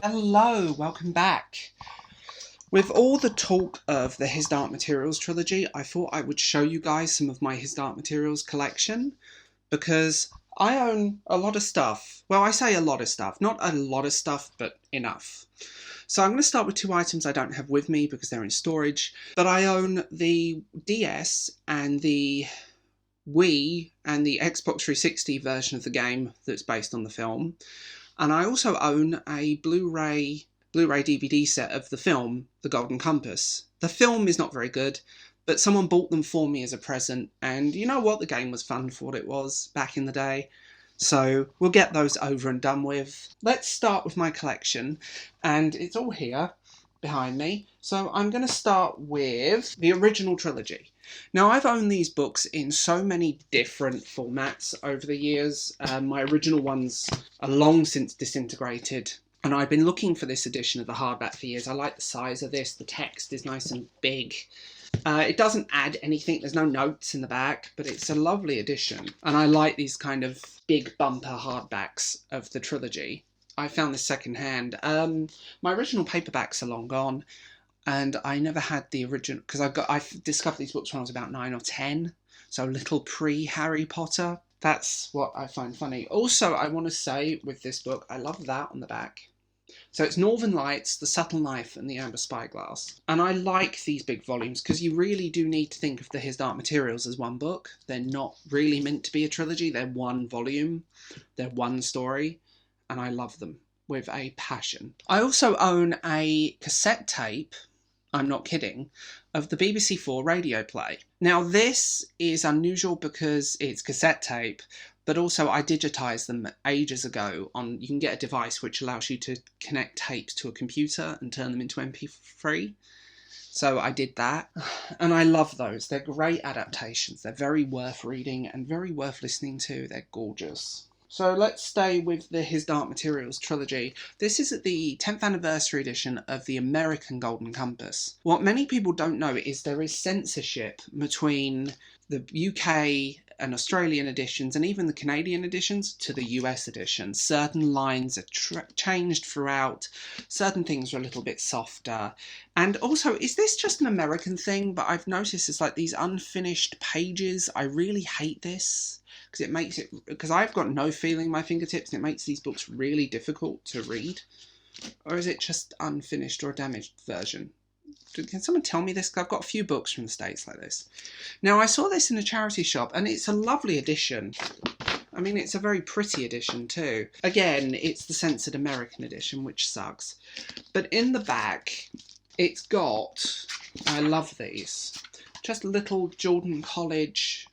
Hello, welcome back. With all the talk of the His Dark Materials trilogy, I thought I would show you guys some of my His Dark Materials collection because I own a lot of stuff. Well, I say a lot of stuff, not a lot of stuff, but enough. So I'm going to start with two items I don't have with me because they're in storage, but I own the DS and the Wii and the Xbox 360 version of the game that's based on the film. And I also own a Blu-ray DVD set of the film, The Golden Compass. The film is not very good, but someone bought them for me as a present, and you know what? The game was fun for what it was back in the day. So we'll get those over and done with. Let's start with my collection, and it's all here behind me. So I'm going to start with the original trilogy. Now, I've owned these books in so many different formats over the years. My original ones are long since disintegrated, and I've been looking for this edition of the hardback for years. I like the size of this. The text is nice and big. It doesn't add anything. There's no notes in the back, but it's a lovely edition. And I like these kind of big bumper hardbacks of the trilogy. I found this secondhand. My original paperbacks are long gone. And I never had the original, because I discovered these books when I was about 9 or 10, so a little pre-Harry Potter. That's what I find funny. Also, I want to say with this book, I love that on the back. So it's Northern Lights, The Subtle Knife, and The Amber Spyglass. And I like these big volumes, because you really do need to think of the His Dark Materials as one book. They're not really meant to be a trilogy, they're one volume, they're one story, and I love them with a passion. I also own a cassette tape, I'm not kidding, of the BBC 4 radio play. Now this is unusual because it's cassette tape, but also I digitised them ages ago. You can get a device which allows you to connect tapes to a computer and turn them into MP3. So I did that, and I love those. They're great adaptations. They're very worth reading and very worth listening to. They're gorgeous. So let's stay with the His Dark Materials trilogy. This is the 10th anniversary edition of the American Golden Compass. What many people don't know is there is censorship between the UK and Australian editions and even the Canadian editions to the US edition. Certain lines are changed throughout, certain things are a little bit softer. And also, is this just an American thing? But I've noticed it's like these unfinished pages. I really hate this. Because I've got no feeling in my fingertips, and it makes these books really difficult to read. Or is it just unfinished or a damaged version? Can someone tell me this? 'Cause I've got a few books from the States like this. Now, I saw this in a charity shop, and it's a lovely edition. I mean, it's a very pretty edition too. Again, it's the censored American edition, which sucks. But in the back, it's got, I love these, just little Jordan College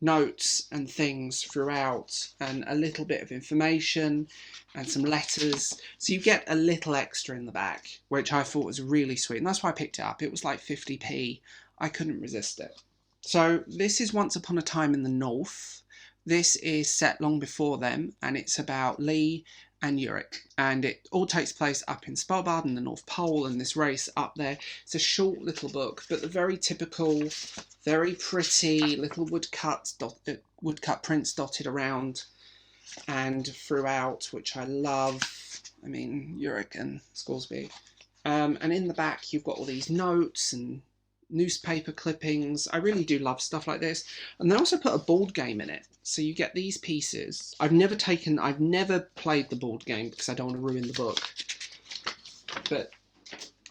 notes and things throughout, and a little bit of information and some letters, so you get a little extra in the back, which I thought was really sweet, and that's why I picked it up. It was like 50p. I couldn't resist it. So this is Once Upon a Time in the North. This is set long before them, and it's about Lee and Yorick, and it all takes place up in Svalbard in the North Pole, and this race up there. It's a short little book, but the very typical, very pretty little woodcut prints dotted around and throughout, which I love. I mean, Yorick and Scoresby. And in the back, you've got all these notes and newspaper clippings. I really do love stuff like this. And they also put a board game in it. So you get these pieces. I've never played the board game because I don't want to ruin the book. But,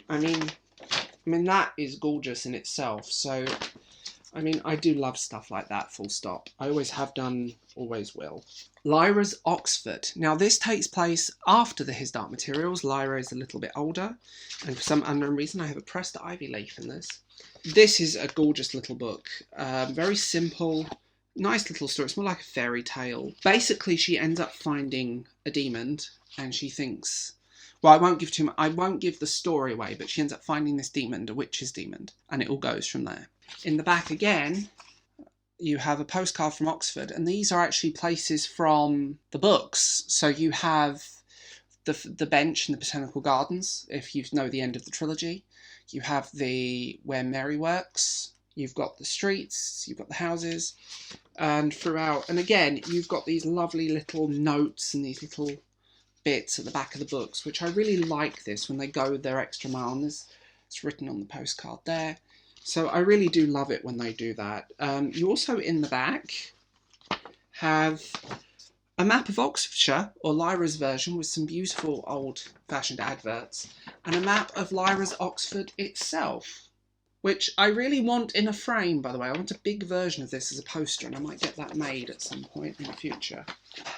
I mean that is gorgeous in itself. So, I mean, I do love stuff like that, full stop. I always have done, always will. Lyra's Oxford. Now, this takes place after the His Dark Materials. Lyra is a little bit older, and for some unknown reason, I have a pressed ivy leaf in this. This is a gorgeous little book. Very simple, nice little story. It's more like a fairy tale. Basically, she ends up finding a demon, and she thinks, well, I won't give the story away, but she ends up finding this demon, a witch's demon, and it all goes from there. In the back again, you have a postcard from Oxford, and these are actually places from the books. So you have the bench in the Botanical Gardens, if you know the end of the trilogy. You have where Mary works. You've got the streets, you've got the houses, and throughout. And again, you've got these lovely little notes and these little bits at the back of the books, which I really like this when they go their extra mile. And it's written on the postcard there. So I really do love it when they do that. You also, in the back, have a map of Oxfordshire, or Lyra's version, with some beautiful old-fashioned adverts, and a map of Lyra's Oxford itself, which I really want in a frame, by the way. I want a big version of this as a poster, and I might get that made at some point in the future.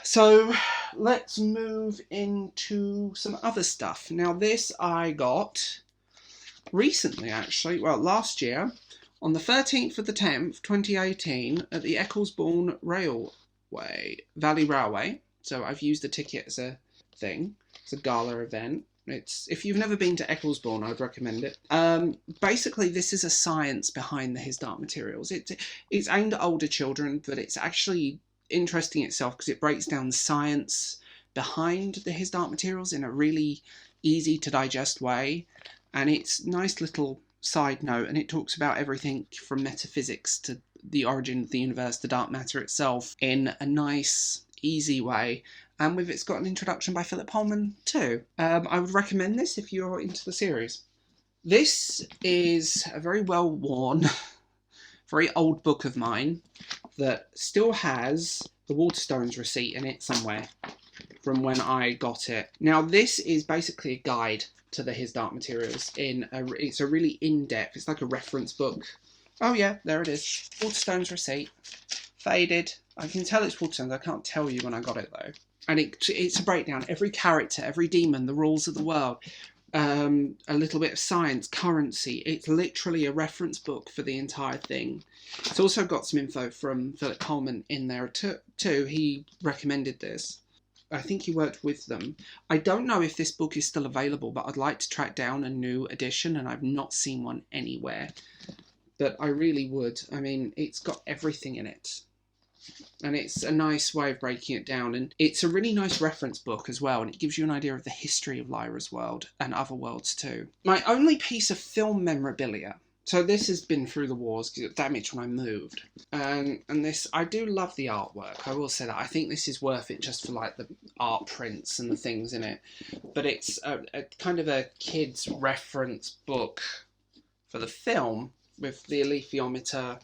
So let's move into some other stuff. Now, this I got recently, actually, well, last year, on the 13th of the 10th, 2018, at the Ecclesbourne Valley Railway. So I've used the ticket as a thing. It's a gala event. If you've never been to Ecclesbourne, I'd recommend it. Basically, this is a science behind the His Dark Materials. It's aimed at older children, but it's actually interesting itself because it breaks down the science behind the His Dark Materials in a really easy to digest way. And it's a nice little side note, and it talks about everything from metaphysics to the origin of the universe, the dark matter itself, in a nice, easy way. And it's got an introduction by Philip Pullman too. I would recommend this if you're into the series. This is a very well-worn, very old book of mine that still has the Waterstones receipt in it somewhere from when I got it. Now, this is basically a guide to the His Dark Materials. It's a really in-depth, it's like a reference book. Oh yeah, there it is. Waterstones receipt. Faded. I can tell it's Waterstones. I can't tell you when I got it though. And it's a breakdown. Every character, every demon, the rules of the world, a little bit of science, currency. It's literally a reference book for the entire thing. It's also got some info from Philip Pullman in there too. He recommended this. I think he worked with them. I don't know if this book is still available, but I'd like to track down a new edition, and I've not seen one anywhere. But I really would. I mean, it's got everything in it. And it's a nice way of breaking it down. And it's a really nice reference book as well. And it gives you an idea of the history of Lyra's world and other worlds too. My only piece of film memorabilia. So this has been through the wars because it was damaged when I moved. And this, I do love the artwork. I will say that. I think this is worth it just for like the art prints and the things in it. But it's a kind of a kid's reference book for the film, with the alethiometer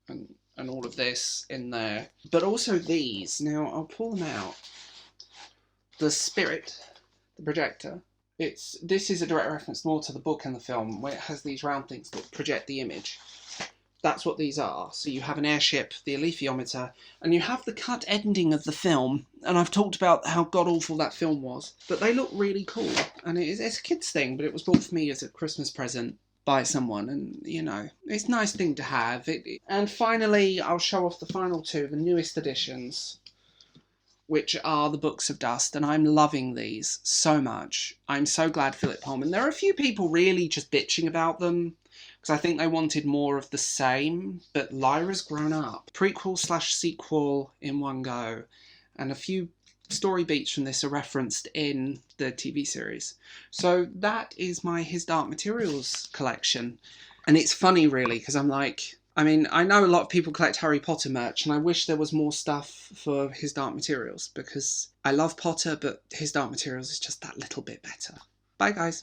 and all of this in there. But also these. Now, I'll pull them out. The Spirit, the projector. This is a direct reference more to the book and the film, where it has these round things that project the image. That's what these are. So you have an airship, the alethiometer, and you have the cut ending of the film. And I've talked about how god-awful that film was. But they look really cool. And it's a kid's thing, but it was bought for me as a Christmas present by someone, and you know, it's a nice thing to have. And finally, I'll show off the final two, the newest editions, which are the Books of Dust, and I'm loving these so much. I'm so glad Philip Pullman. There are a few people really just bitching about them, because I think they wanted more of the same, but Lyra's grown up. Prequel/sequel in one go, and a few story beats from this are referenced in the TV series. So that is my His Dark Materials collection. And it's funny, really, because I'm like, I mean, I know a lot of people collect Harry Potter merch, and I wish there was more stuff for His Dark Materials, because I love Potter, but His Dark Materials is just that little bit better. Bye, guys.